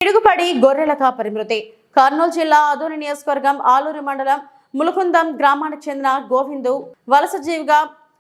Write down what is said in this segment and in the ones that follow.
పిడుగుపడి గొర్రెల కాపరి మృతి. కర్నూలు జిల్లా ఆదోని నియోజకవర్గం ఆలూరు మండలం ములుకుందం గ్రామానికి చెందిన గోవిందు వలస జీవిగా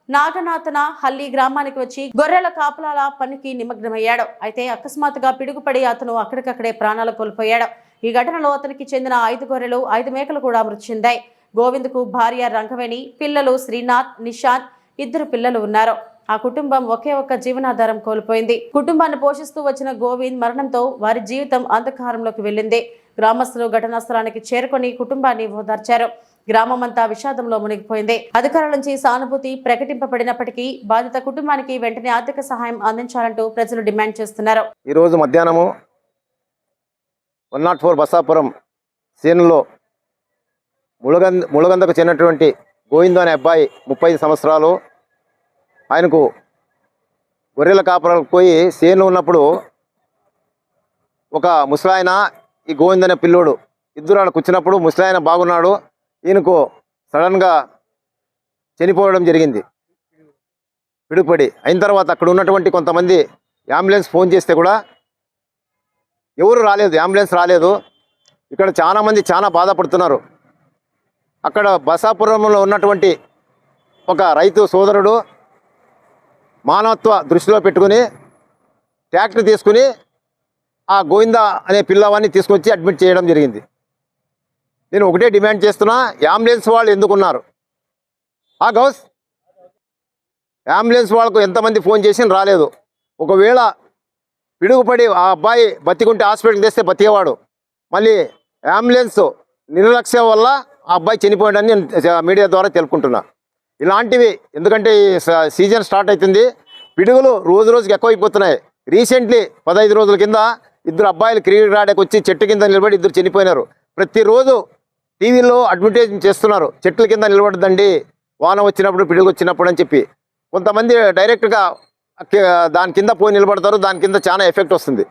నాగనాథన హల్లి గ్రామానికి వచ్చి గొర్రెల కాపలాల పనికి నిమగ్నమయ్యాడు. అయితే అకస్మాత్తుగా పిడుగుపడి అతను అక్కడికక్కడే ప్రాణాలు కోల్పోయాడు. ఈ ఘటనలో అతనికి చెందిన 5 గొర్రెలు 5 మేకలు కూడా మృతి చెందాయి. గోవిందుకు భార్య రంగవేణి, పిల్లలు శ్రీనాథ్, నిశాంత్ 2 పిల్లలు ఉన్నారు. ఆ కుటుంబం ఒకే ఒక్క జీవనాధారం కోల్పోయింది. కుటుంబాన్ని పోషిస్తూ వచ్చిన గోవింద్ మరణంతో వారి జీవితం అంధకారంలోకి వెళ్ళింది. గ్రామస్తులు ఘటనా స్థలానికి చేరుకొని కుటుంబాన్ని ఓదార్చారు. గ్రామమంతా విషాదంలో మునిగిపోయింది. అధికారుల నుంచి సానుభూతి ప్రకటింపబడినప్పటికీ బాధిత కుటుంబానికి వెంటనే ఆర్థిక సహాయం అందించాలంటూ ప్రజలు డిమాండ్ చేస్తున్నారు. ఈ రోజు మధ్యాహ్నము 104 బసాపురం సీన్లో ములుగందకు చెందినటువంటి గోవిందు అనే అబ్బాయి 35 సంవత్సరాలు. ఆయనకు గొర్రెల కాపరాలకు పోయి సేను ఉన్నప్పుడు ఒక ముసలాయన ఈ గోవింద్ అనే పిల్లోడు ఇద్దరు ఆడ కూర్చున్నప్పుడు ముసలాయన బాగున్నాడు, ఈయనకు సడన్గా చనిపోవడం జరిగింది. పిడుగుపడి అయిన తర్వాత అక్కడ ఉన్నటువంటి కొంతమంది అంబులెన్స్ ఫోన్ చేస్తే కూడా ఎవరు రాలేదు, అంబులెన్స్ రాలేదు. ఇక్కడ చాలామంది చాలా బాధపడుతున్నారు. అక్కడ బసాపురంలో ఉన్నటువంటి ఒక రైతు సోదరుడు మానవత్వ దృష్టిలో పెట్టుకుని ట్రాక్టర్ తీసుకుని ఆ గోవింద అనే పిల్లవాడిని తీసుకొచ్చి అడ్మిట్ చేయడం జరిగింది. నేను ఒకటే డిమాండ్ చేస్తున్నా, అంబులెన్స్ వాళ్ళు ఎందుకున్నారు? గౌస్ అంబులెన్స్ వాళ్ళకు ఎంతమంది ఫోన్ చేసి రాలేదు. ఒకవేళ పిడుగుపడి ఆ అబ్బాయి బతికుంటే హాస్పిటల్కి తెస్తే బతికేవాడు. మళ్ళీ అంబులెన్స్ నిర్లక్ష్యం వల్ల ఆ అబ్బాయి చనిపోయాడని నేను మీడియా ద్వారా తెలుపుకుంటున్నా. ఇలాంటివి ఎందుకంటే ఈ సీజన్ స్టార్ట్ అవుతుంది, పిడుగులు రోజు రోజుకి ఎక్కువైపోతున్నాయి. రీసెంట్లీ 15 రోజుల కింద 2 అబ్బాయిలు క్రికెట్ ఆడకు వచ్చి చెట్టు కింద నిలబడి 2 చనిపోయినారు. ప్రతిరోజు టీవీలో అడ్వర్టైజ్మెంట్ చేస్తున్నారు, చెట్ల కింద నిలబడదండి వాన వచ్చినప్పుడు పిడుగు వచ్చినప్పుడు అని చెప్పి. కొంతమంది డైరెక్ట్గా దాని కింద పోయి నిలబడతారు, దాని కింద చాలా ఎఫెక్ట్ వస్తుంది.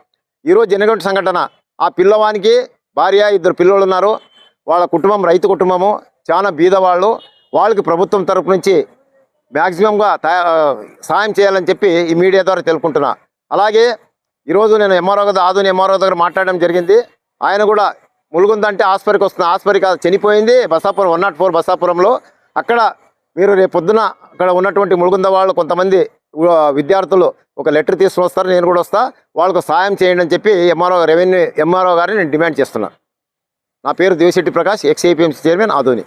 ఈరోజు జనగంట సంఘటన, ఆ పిల్లవానికి భార్య 2 పిల్లలు ఉన్నారు. వాళ్ళ కుటుంబం రైతు కుటుంబము, చాలా బీదవాళ్ళు. వాళ్ళకి ప్రభుత్వం తరపు నుంచి మ్యాక్సిమంగా సాయం చేయాలని చెప్పి ఈ మీడియా ద్వారా తెలుపుకుంటున్నా. అలాగే ఈరోజు నేను ఆదోని ఎంఆర్ఓ దగ్గర మాట్లాడడం జరిగింది. ఆయన కూడా ములుగుందంటే ఆస్పరికి వస్తుంది, ఆస్పరి కాదు చనిపోయింది బసాపురం 104 బసాపురంలో. అక్కడ మీరు రేపు పొద్దున అక్కడ ఉన్నటువంటి ములుగుంద వాళ్ళు కొంతమంది విద్యార్థులు ఒక లెటర్ తీసుకుని వస్తారు, నేను కూడా వస్తా, వాళ్ళకు సాయం చేయండి అని చెప్పి ఎంఆర్ఓ గారిని నేను డిమాండ్ చేస్తున్నా. నా పేరు Devi Shetty Prakash, X APMC chairman Adoni.